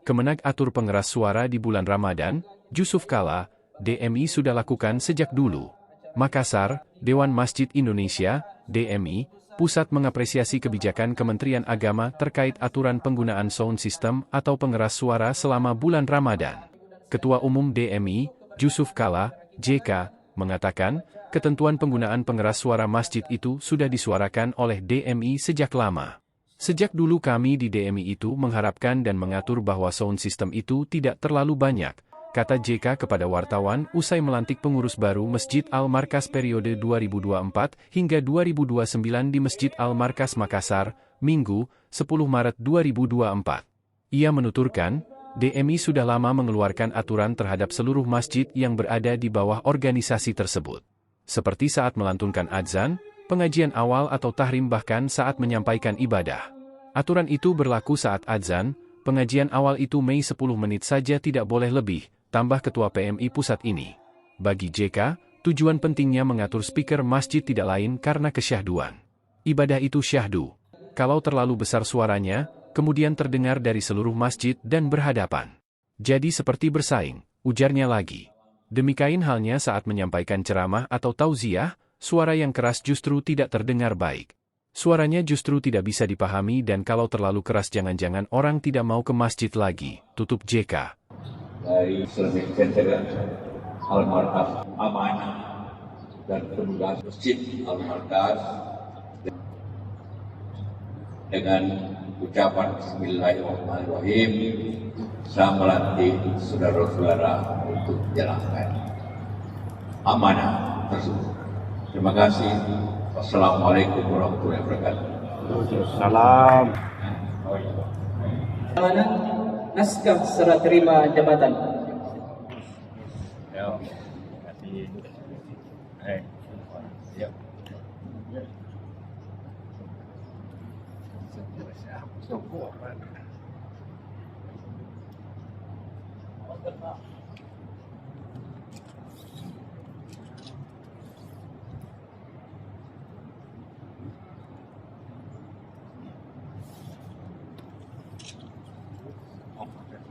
Kemenag atur pengeras suara di bulan Ramadan, Jusuf Kalla, DMI sudah lakukan sejak dulu. Makassar, Dewan Masjid Indonesia, DMI, Pusat mengapresiasi kebijakan Kementerian Agama terkait aturan penggunaan sound system atau pengeras suara selama bulan Ramadan. Ketua Umum DMI, Jusuf Kalla, JK, mengatakan, ketentuan penggunaan pengeras suara masjid itu sudah disuarakan oleh DMI sejak lama. Sejak dulu kami di DMI itu mengharapkan dan mengatur bahwa sound system itu tidak terlalu banyak, kata JK kepada wartawan usai melantik pengurus baru Masjid Al-Markas periode 2024 hingga 2029 di Masjid Al-Markas Makassar, Minggu, 10 Maret 2024. Ia menuturkan, DMI sudah lama mengeluarkan aturan terhadap seluruh masjid yang berada di bawah organisasi tersebut. Seperti saat melantunkan adzan, pengajian awal atau tahrim bahkan saat menyampaikan ibadah. Aturan itu berlaku saat adzan, pengajian awal itu Mei 10 menit saja tidak boleh lebih, tambah Ketua PMI Pusat ini. Bagi JK, tujuan pentingnya mengatur speaker masjid tidak lain karena kesyahduan. Ibadah itu syahdu. Kalau terlalu besar suaranya, kemudian terdengar dari seluruh masjid dan berhadapan. Jadi seperti bersaing, ujarnya lagi. Demikian halnya saat menyampaikan ceramah atau tauziah, suara yang keras justru tidak terdengar baik. Suaranya justru tidak bisa dipahami dan kalau terlalu keras jangan-jangan orang tidak mau ke masjid lagi, tutup JK. Dari Islamic Center Al-Markas Amanah dan petugas Masjid Al-Markas dengan ucapan Bismillahirrahmanirrahim, saya melatih saudara-saudara untuk menjalankan amanah tersebut. Terima kasih. Wassalamualaikum warahmatullahi wabarakatuh. Salam. Mana naskah serah terima jabatan? Ya, kasih. Ya.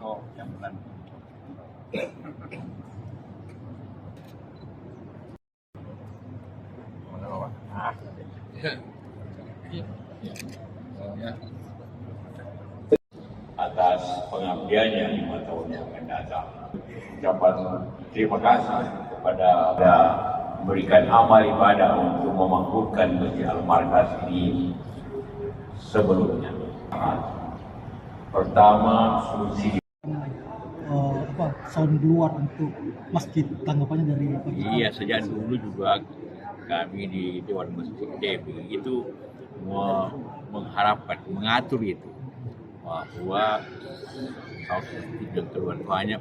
Oh, yang benar. Mana Bapak? Atas pengabdiannya 5 tahun yang akan datang. Ucapan terima kasih kepada memberikan amal ibadah untuk memakmurkan Masjid Al-Markas ini sebelumnya. Pertama, fungsi sound luar untuk masjid, tanggapannya dari Pak? Iya, sejak dulu juga kami di Dewan Masjid DMI itu mengharapkan, mengatur itu bahwa sound system yang keluar banyak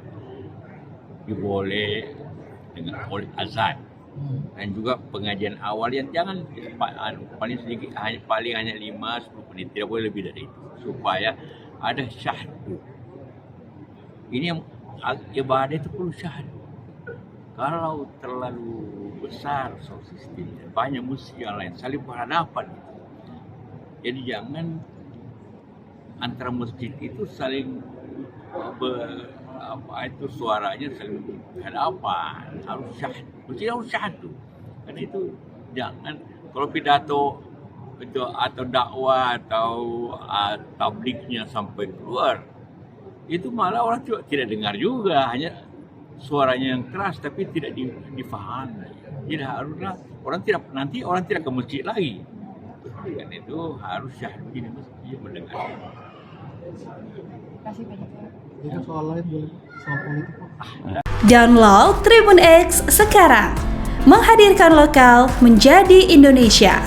diboleh dengan oleh azan dan juga pengajian awal yang jangan paling sedikit, hanya 5-10 menit, tidak boleh lebih dari itu supaya ada syahdu. Ini yang ibadah itu perlu syahdu. Kalau terlalu besar sound system, banyak musik yang lain saling berhadapan. Jadi jangan antara masjid itu saling suaranya saling berhadapan. Harus syahdu. Masjid harus syahdu. Karena itu jangan kalau pidato itu atau dakwah atau tabliknya sampai keluar, itu malah orang juga tidak dengar juga, hanya suaranya yang keras tapi tidak difahami. Tidak haruslah orang tidak ke masjid lagi. Dan itu harus syahdu di masjid mendengar. Kasih banyak. Jadi soal lain boleh, soal politik Pak. Download Tribun X sekarang, menghadirkan lokal menjadi Indonesia.